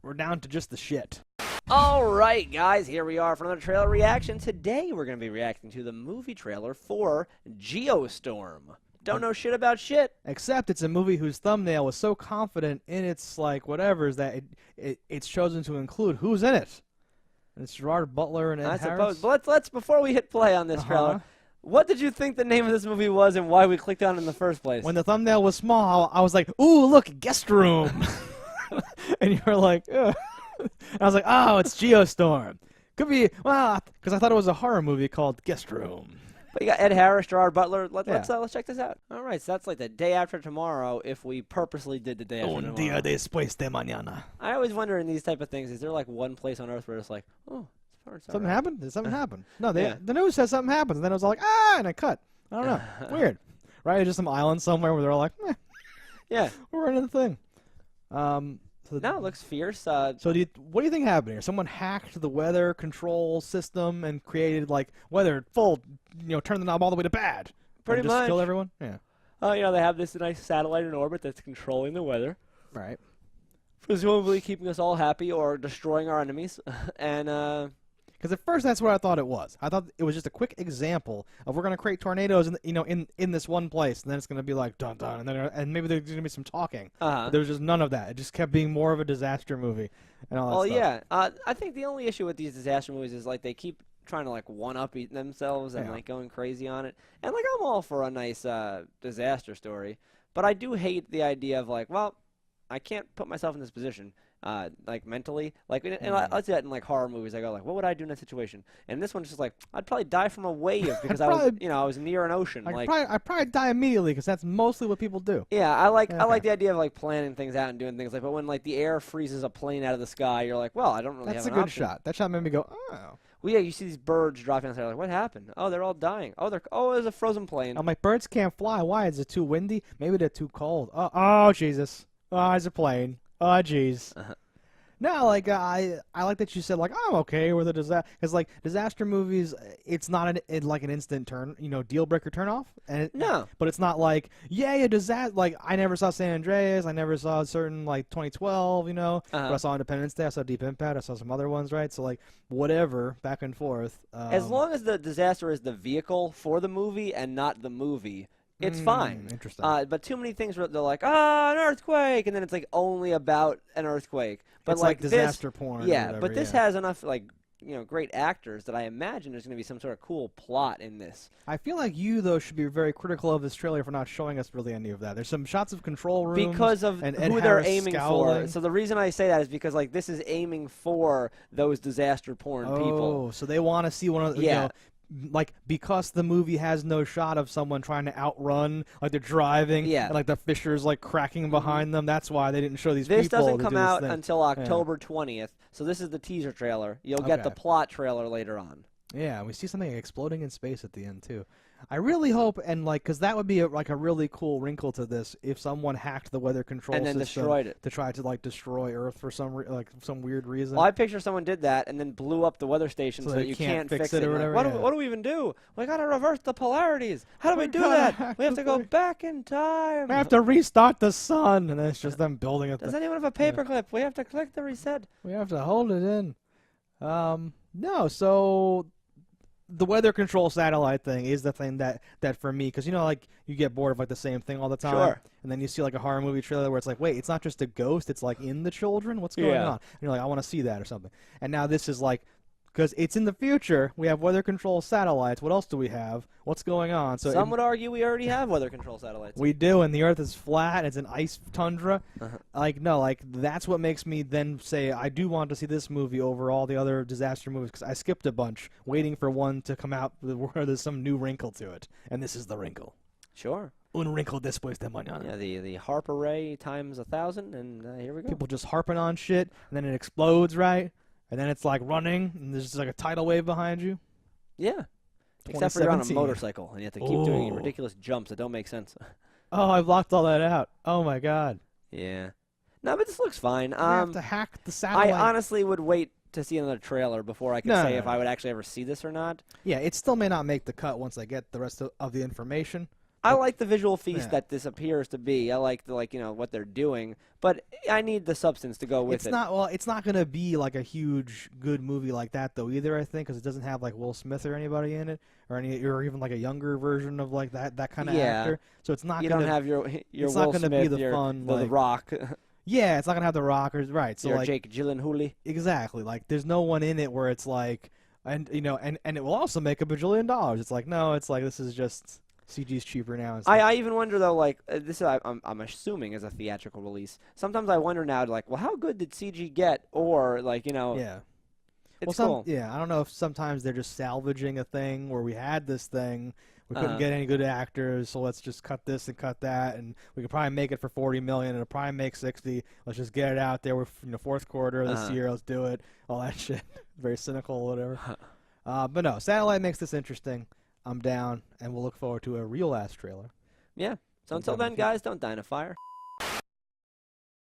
We're down to just the shit. All right, guys, here we are for another trailer reaction. Today, we're going to be reacting to the movie trailer for Geostorm. Don't know shit about shit. Except it's a movie whose thumbnail was so confident in its, like, whatever's that it's chosen to include who's in it. And it's Gerard Butler and Ed I Harris. suppose. But let's before we hit play on this trailer, what did you think the name of this movie was and why we clicked on it in the first place? When the thumbnail was small, I was like, ooh, look, guest room. And you were like, ugh. And I was like, oh, it's Geostorm. Could be, well, because I thought it was a horror movie called Guest Room. But you got Ed Harris, Gerard Butler. Let's check this out. All right, so that's like the day after tomorrow if we purposely did the day after tomorrow. Un día después de mañana. I always wonder in these type of things, is there like one place on Earth where it's like, oh, something happened? Did something happen? No, the news says something happened. And then it was like, ah, and I cut. I don't know. Weird. Right? It's just some island somewhere where they're all like, yeah, we're running the thing. No, it looks fierce. So what do you think happened here? Someone hacked the weather control system and created, like, weather full, turn the knob all the way to bad. Pretty much. Just kill everyone? Yeah. They have this nice satellite in orbit that's controlling the weather. Right. Presumably keeping us all happy or destroying our enemies. And, because at first that's what I thought it was. I thought it was just a quick example of we're going to create tornadoes in this one place, and then it's going to be like dun dun, and maybe there's going to be some talking. But there was just none of that. It just kept being more of a disaster movie and all that stuff. Yeah. I think the only issue with these disaster movies is like they keep trying to like one-up themselves and like going crazy on it. And like I'm all for a nice disaster story, but I do hate the idea of like, well, I can't put myself in this position. Like mentally, like, and I see that in like horror movies. I go like, what would I do in that situation? And this one's just like, I'd probably die from a wave because I was near an ocean. I'd probably die immediately because that's mostly what people do. Yeah, I like the idea of like planning things out and doing things like. But when like the air freezes a plane out of the sky, you're like, well, I don't really have an option. That's a good shot. That shot made me go, oh. Well, yeah, you see these birds dropping outside. Like, what happened? Oh, they're all dying. Oh, there's a frozen plane. I'm like, birds can't fly. Why? Is it too windy? Maybe they're too cold. Oh, Jesus. Oh, it's a plane. Oh, jeez. No, like I like that you said like I'm okay with a disaster because like disaster movies, it's not like an instant deal breaker turn off. And no, but it's not like a disaster. Like I never saw San Andreas, I never saw certain like 2012, but I saw Independence Day, I saw Deep Impact, I saw some other ones, right? So like whatever, back and forth. As long as the disaster is the vehicle for the movie and not the movie. It's fine. Interesting. But too many things where they're like, an earthquake, and then it's like only about an earthquake. But it's like disaster porn. Yeah, or whatever, but this has enough like great actors that I imagine there's going to be some sort of cool plot in this. I feel like you though should be very critical of this trailer for not showing us really any of that. There's some shots of control rooms because of and who they're aiming for. So the reason I say that is because like this is aiming for those disaster porn people. Oh, so they want to see one of the like because the movie has no shot of someone trying to outrun, like they're driving, and like the fissures like cracking behind them. That's why they didn't show these people. This doesn't come out until October 20th, so this is the teaser trailer. You'll get the plot trailer later on. Yeah, we see something exploding in space at the end too. I really hope, and like, because that would be like a really cool wrinkle to this if someone hacked the weather control and then system destroyed it to try to like destroy Earth for some weird reason. Well, I picture someone did that and then blew up the weather station so that you can't fix it or whatever. Like, what do we even do? We gotta reverse the polarities. How do we do that? We have to go back in time. We have to restart the sun, and then it's just them building it. Does anyone have a paperclip? We have to click the reset. We have to hold it in. No, so. The weather control satellite thing is the thing that for me, because like you get bored of like the same thing all the time, and then you see like a horror movie trailer where it's like, wait, it's not just a ghost, it's like in the children. What's going on? And you're like, I want to see that or something. And now this is like, because it's in the future, we have weather control satellites. What else do we have? What's going on? So some would argue we already have weather control satellites. We do, and the Earth is flat. It's an ice tundra. Like no, like that's what makes me then say I do want to see this movie over all the other disaster movies because I skipped a bunch waiting for one to come out where there's some new wrinkle to it, and this is the wrinkle. Sure. Un wrinkle después de mañana. Yeah, the harp array times 1,000, and here we go. People just harping on shit, and then it explodes, right? And then it's like running, and there's just like a tidal wave behind you. Yeah. Except for you're on a motorcycle, and you have to keep doing ridiculous jumps that don't make sense. Oh, I blocked all that out. Oh, my God. Yeah. No, but this looks fine. You have to hack the satellite. I honestly would wait to see another trailer before I could say if I would actually ever see this or not. Yeah, it still may not make the cut once I get the rest of the information. I like the visual feast Yeah. that this appears to be. I like the what they're doing, but I need the substance to go with It's it. not well. It's not gonna be like a huge good movie like that though either. I think because it doesn't have like Will Smith or anybody in it, or even like a younger version of like that kind of actor. So it's not. You gonna, don't have your it's Will not gonna Smith, be the your fun the like Rock, yeah. It's not gonna have the Rockers right. So your like Jake Gyllenhaal. exactly like there's no one in it where it's like and and it will also make $1 billion. It's like no, it's like this is just CG's cheaper now. And stuff. I even wonder though, like this I'm assuming is a theatrical release. Sometimes I wonder now, like, well, how good did CG get, or like yeah. it's Well, cool. yeah, I don't know if sometimes they're just salvaging a thing where we had this thing, we couldn't Uh-huh. get any good actors, so let's just cut this and cut that, and we could probably make it for 40 million, and it'll probably make 60. Let's just get it out there. We're fourth quarter of this year. Let's do it. All that shit. Very cynical, or whatever. But no, Satellite makes this interesting. I'm down, and we'll look forward to a real ass trailer. Yeah. So until then, guys, don't die in a fire.